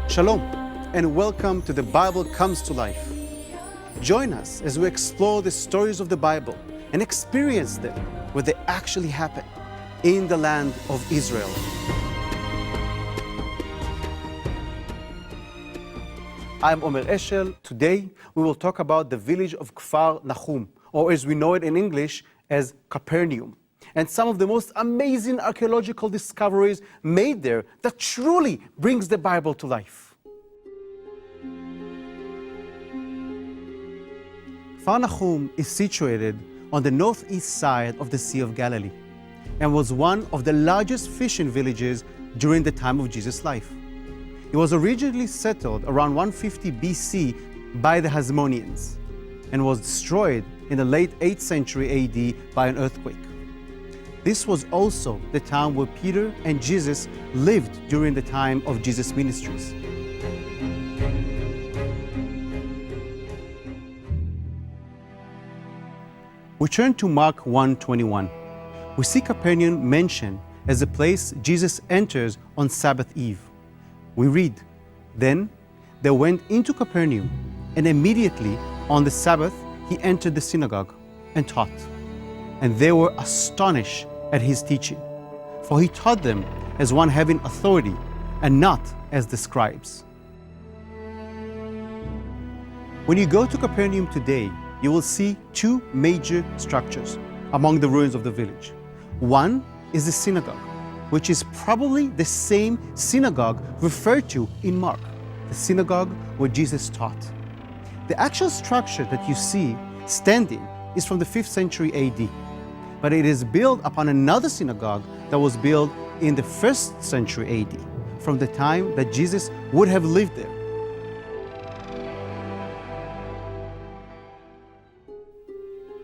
Shalom, and welcome to The Bible Comes to Life. Join us as we explore the stories of the Bible and experience them where they actually happen, in the land of Israel. I'm Omer Eshel. Today we will talk about the village of Kfar Nahum, or as we know it in English as Capernaum, and some of the most amazing archaeological discoveries made there that truly brings the Bible to life. Kfar Nahum is situated on the northeast side of the Sea of Galilee and was one of the largest fishing villages during the time of Jesus' life. It was originally settled around 150 BC by the Hasmoneans and was destroyed in the late 8th century AD by an earthquake. This was also the town where Peter and Jesus lived during the time of Jesus' ministries. We turn to Mark 1:21. We see Capernaum mentioned as a place Jesus enters on Sabbath Eve. We read, "Then they went into Capernaum, and immediately on the Sabbath he entered the synagogue and taught. And they were astonished at his teaching, for he taught them as one having authority and not as the scribes." When you go to Capernaum today, you will see two major structures among the ruins of the village. One is the synagogue, which is probably the same synagogue referred to in Mark, the synagogue where Jesus taught. The actual structure that you see standing is from the 5th century AD, but it is built upon another synagogue that was built in the 1st century AD, from the time that Jesus would have lived there.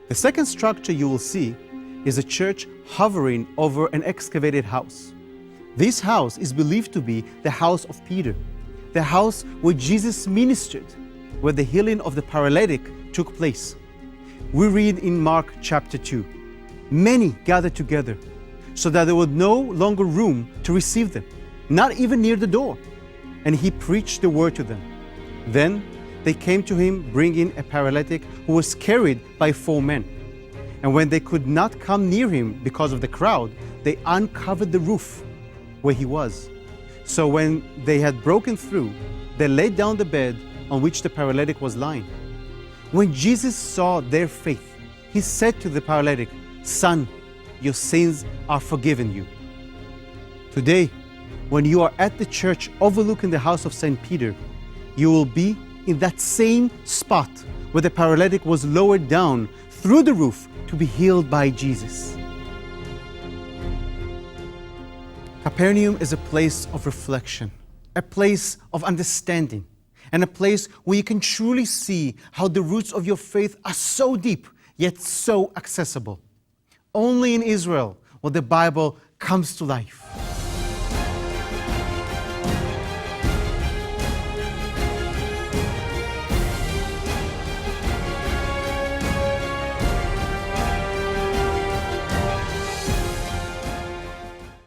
The second structure you will see is a church hovering over an excavated house. This house is believed to be the house of Peter, the house where Jesus ministered, where the healing of the paralytic took place. We read in Mark chapter 2, "Many gathered together, so that there was no longer room to receive them, not even near the door. And he preached the word to them. Then they came to him, bringing a paralytic who was carried by 4 men. And when they could not come near him because of the crowd, they uncovered the roof where he was. So when they had broken through, they laid down the bed on which the paralytic was lying. When Jesus saw their faith, he said to the paralytic, 'Son, your sins are forgiven you.'" Today, when you are at the church overlooking the house of St. Peter, you will be in that same spot where the paralytic was lowered down through the roof to be healed by Jesus. Capernaum is a place of reflection, a place of understanding, and a place where you can truly see how the roots of your faith are so deep, yet so accessible. Only in Israel where the Bible comes to life.